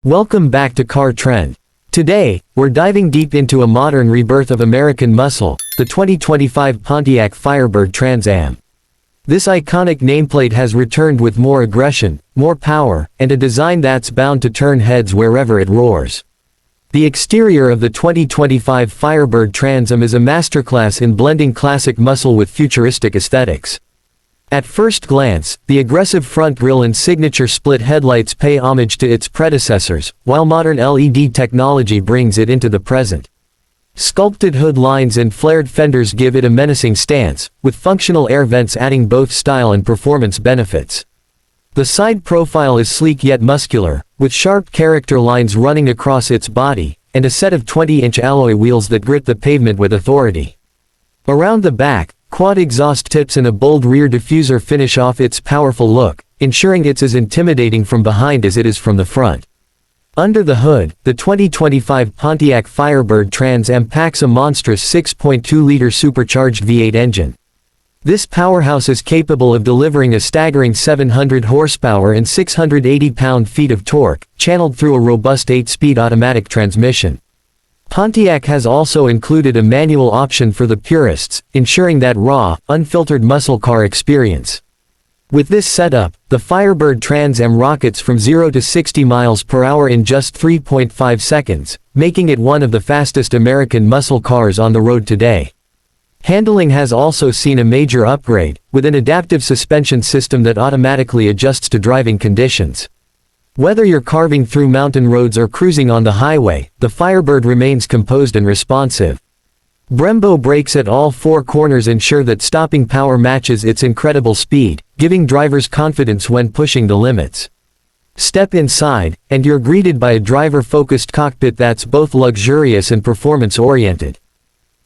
Welcome back to Car Trend. Today, we're diving deep into a modern rebirth of American muscle, the 2025 Pontiac Firebird Trans Am. This iconic nameplate has returned with more aggression, more power, and a design that's bound to turn heads wherever it roars. The exterior of the 2025 Firebird Trans Am is a masterclass in blending classic muscle with futuristic aesthetics. At first glance, the aggressive front grille and signature split headlights pay homage to its predecessors, while modern LED technology brings it into the present. Sculpted hood lines and flared fenders give it a menacing stance, with functional air vents adding both style and performance benefits. The side profile is sleek yet muscular, with sharp character lines running across its body, and a set of 20-inch alloy wheels that grit the pavement with authority. Around the back, quad exhaust tips and a bold rear diffuser finish off its powerful look, ensuring it's as intimidating from behind as it is from the front. Under the hood, the 2025 Pontiac Firebird Trans Am packs a monstrous 6.2-liter supercharged V8 engine. This powerhouse is capable of delivering a staggering 700 horsepower and 680 pound-feet of torque, channeled through a robust 8-speed automatic transmission. Pontiac has also included a manual option for the purists, ensuring that raw, unfiltered muscle car experience. With this setup, the Firebird Trans Am rockets from 0 to 60 miles per hour in just 3.5 seconds, making it one of the fastest American muscle cars on the road today. Handling has also seen a major upgrade, with an adaptive suspension system that automatically adjusts to driving conditions. Whether you're carving through mountain roads or cruising on the highway, the Firebird remains composed and responsive. Brembo brakes at all four corners ensure that stopping power matches its incredible speed, giving drivers confidence when pushing the limits. Step inside, and you're greeted by a driver-focused cockpit that's both luxurious and performance-oriented.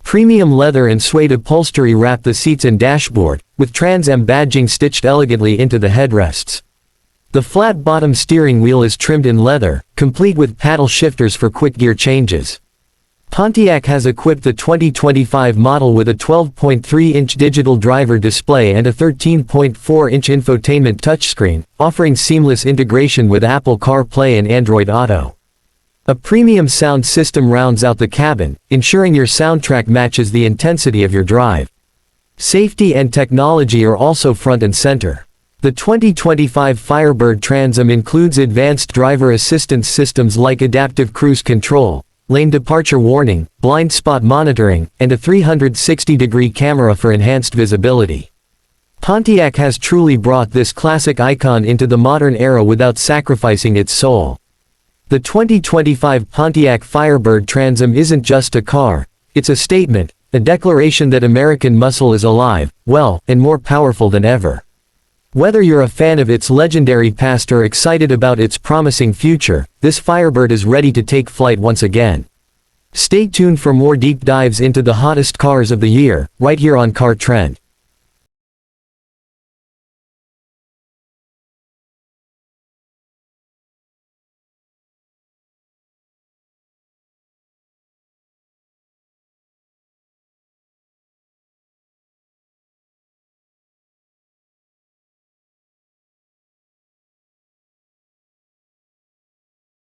Premium leather and suede upholstery wrap the seats and dashboard, with Trans Am badging stitched elegantly into the headrests. The flat-bottom steering wheel is trimmed in leather, complete with paddle shifters for quick gear changes. Pontiac has equipped the 2025 model with a 12.3-inch digital driver display and a 13.4-inch infotainment touchscreen, offering seamless integration with Apple CarPlay and Android Auto. A premium sound system rounds out the cabin, ensuring your soundtrack matches the intensity of your drive. Safety and technology are also front and center. The 2025 Firebird Trans Am includes advanced driver assistance systems like adaptive cruise control, lane departure warning, blind spot monitoring, and a 360-degree camera for enhanced visibility. Pontiac has truly brought this classic icon into the modern era without sacrificing its soul. The 2025 Pontiac Firebird Trans Am isn't just a car, it's a statement, a declaration that American muscle is alive, well, and more powerful than ever. Whether you're a fan of its legendary past or excited about its promising future, this Firebird is ready to take flight once again. Stay tuned for more deep dives into the hottest cars of the year, right here on Car Trend.